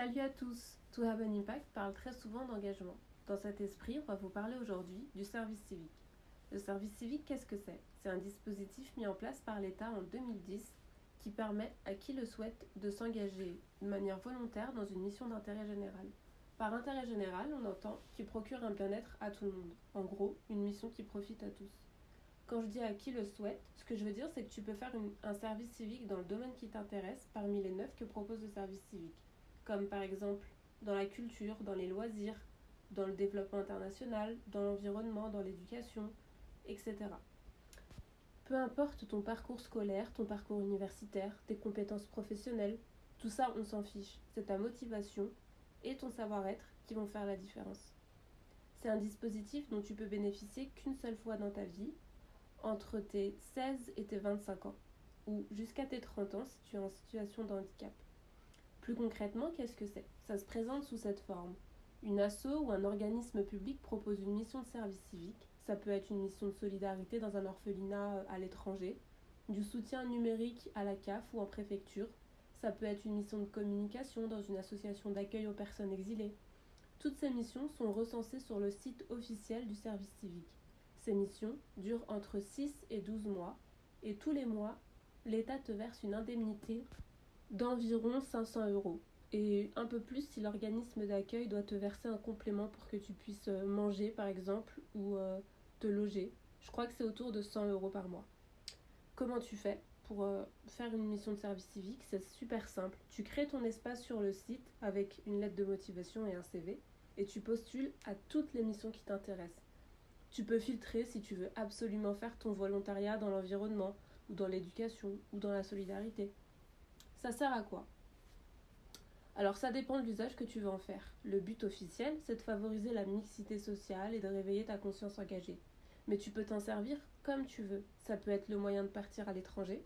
Salut à tous. To Have an Impact parle très souvent d'engagement. Dans cet esprit, on va vous parler aujourd'hui du service civique. Le service civique, qu'est-ce que c'est? C'est un dispositif mis en place par l'État en 2010 qui permet à qui le souhaite de s'engager de manière volontaire dans une mission d'intérêt général. Par intérêt général, on entend qui procure un bien-être à tout le monde. En gros, une mission qui profite à tous. Quand je dis à qui le souhaite, ce que je veux dire, c'est que tu peux faire un service civique dans le domaine qui t'intéresse parmi les 9 que propose le service civique, comme par exemple dans la culture, dans les loisirs, dans le développement international, dans l'environnement, dans l'éducation, etc. Peu importe ton parcours scolaire, ton parcours universitaire, tes compétences professionnelles, tout ça on s'en fiche. C'est ta motivation et ton savoir-être qui vont faire la différence. C'est un dispositif dont tu peux bénéficier qu'une seule fois dans ta vie, entre tes 16 et tes 25 ans, ou jusqu'à tes 30 ans si tu es en situation de handicap. Plus concrètement, qu'est-ce que c'est? Ça se présente sous cette forme. Une asso ou un organisme public propose une mission de service civique. Ça peut être une mission de solidarité dans un orphelinat à l'étranger, du soutien numérique à la CAF ou en préfecture. Ça peut être une mission de communication dans une association d'accueil aux personnes exilées. Toutes ces missions sont recensées sur le site officiel du service civique. Ces missions durent entre 6 et 12 mois et tous les mois, l'État te verse une indemnité d'environ 500 euros et un peu plus si l'organisme d'accueil doit te verser un complément pour que tu puisses manger par exemple ou te loger. Je crois que c'est autour de 100 euros par mois. Comment tu fais pour faire une mission de service civique? C'est super simple. Tu crées ton espace sur le site avec une lettre de motivation et un CV et tu postules à toutes les missions qui t'intéressent. Tu peux filtrer si tu veux absolument faire ton volontariat dans l'environnement ou dans l'éducation ou dans la solidarité. Ça sert à quoi? Alors ça dépend de l'usage que tu veux en faire. Le but officiel, c'est de favoriser la mixité sociale et de réveiller ta conscience engagée. Mais tu peux t'en servir comme tu veux. Ça peut être le moyen de partir à l'étranger.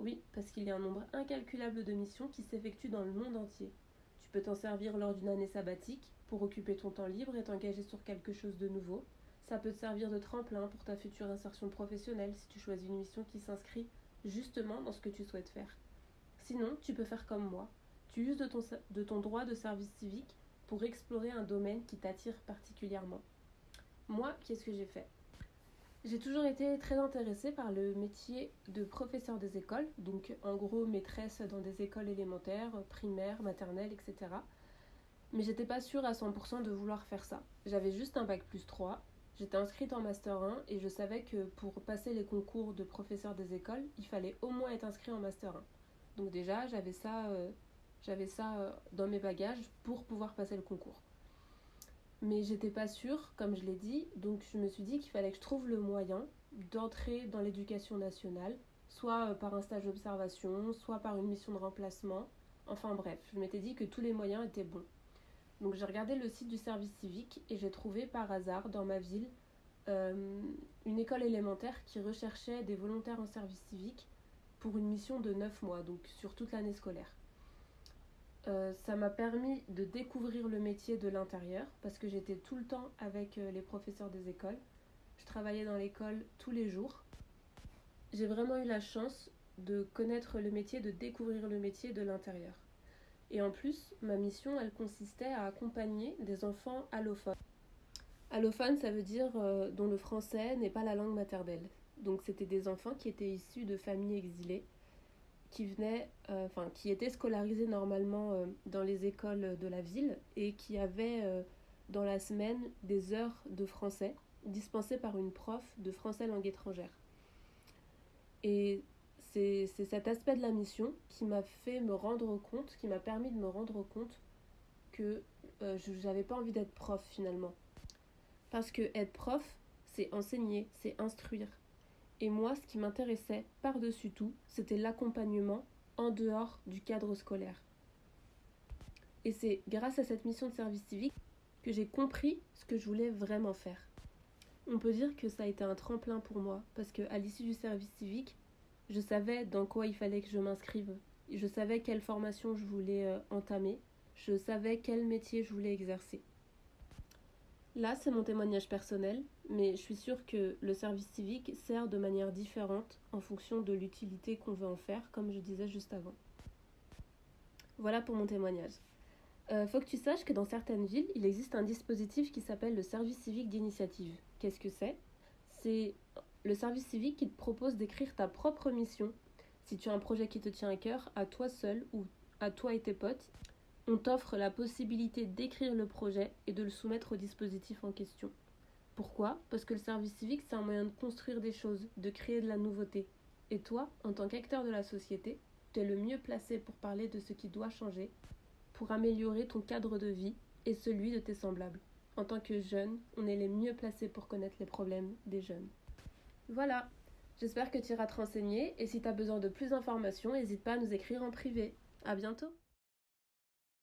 Oui, parce qu'il y a un nombre incalculable de missions qui s'effectuent dans le monde entier. Tu peux t'en servir lors d'une année sabbatique pour occuper ton temps libre et t'engager sur quelque chose de nouveau. Ça peut te servir de tremplin pour ta future insertion professionnelle si tu choisis une mission qui s'inscrit justement dans ce que tu souhaites faire. Sinon, tu peux faire comme moi. Tu uses de ton droit de service civique pour explorer un domaine qui t'attire particulièrement. Moi, qu'est-ce que j'ai fait? J'ai toujours été très intéressée par le métier de professeur des écoles, donc en gros maîtresse dans des écoles élémentaires, primaires, maternelles, etc. Mais j'étais pas sûre à 100% de vouloir faire ça. J'avais juste un bac+3, j'étais inscrite en master 1 et je savais que pour passer les concours de professeur des écoles, il fallait au moins être inscrit en master 1. Donc déjà, j'avais ça dans mes bagages pour pouvoir passer le concours. Mais j'étais pas sûre, comme je l'ai dit, donc je me suis dit qu'il fallait que je trouve le moyen d'entrer dans l'éducation nationale, soit par un stage d'observation, soit par une mission de remplacement. Enfin bref, je m'étais dit que tous les moyens étaient bons. Donc j'ai regardé le site du service civique et j'ai trouvé par hasard dans ma ville une école élémentaire qui recherchait des volontaires en service civique pour une mission de 9 mois, donc sur toute l'année scolaire. Ça m'a permis de découvrir le métier de l'intérieur parce que j'étais tout le temps avec les professeurs des écoles. Je travaillais dans l'école tous les jours. J'ai vraiment eu la chance de connaître le métier, de découvrir le métier de l'intérieur. Et en plus, ma mission, elle consistait à accompagner des enfants allophones. Allophone, ça veut dire dont le français n'est pas la langue maternelle. Donc c'était des enfants qui étaient issus de familles exilées qui étaient scolarisés normalement dans les écoles de la ville et qui avaient dans la semaine des heures de français dispensées par une prof de français langue étrangère. Et c'est cet aspect de la mission qui m'a permis de me rendre compte que je n'avais pas envie d'être prof finalement. Parce que être prof, c'est enseigner, c'est instruire. Et moi, ce qui m'intéressait par-dessus tout, c'était l'accompagnement en dehors du cadre scolaire. Et c'est grâce à cette mission de service civique que j'ai compris ce que je voulais vraiment faire. On peut dire que ça a été un tremplin pour moi, parce qu'à l'issue du service civique, je savais dans quoi il fallait que je m'inscrive. Je savais quelle formation je voulais entamer. Je savais quel métier je voulais exercer. Là, c'est mon témoignage personnel, mais je suis sûre que le service civique sert de manière différente en fonction de l'utilité qu'on veut en faire, comme je disais juste avant. Voilà pour mon témoignage. Faut que tu saches que dans certaines villes, il existe un dispositif qui s'appelle le service civique d'initiative. Qu'est-ce que c'est? C'est le service civique qui te propose d'écrire ta propre mission. Si tu as un projet qui te tient à cœur, à toi seul ou à toi et tes potes, on t'offre la possibilité d'écrire le projet et de le soumettre au dispositif en question. Pourquoi? Parce que le service civique, c'est un moyen de construire des choses, de créer de la nouveauté. Et toi, en tant qu'acteur de la société, tu es le mieux placé pour parler de ce qui doit changer, pour améliorer ton cadre de vie et celui de tes semblables. En tant que jeune, on est les mieux placés pour connaître les problèmes des jeunes. Voilà, j'espère que tu iras te renseigner et si tu as besoin de plus d'informations, n'hésite pas à nous écrire en privé. À bientôt!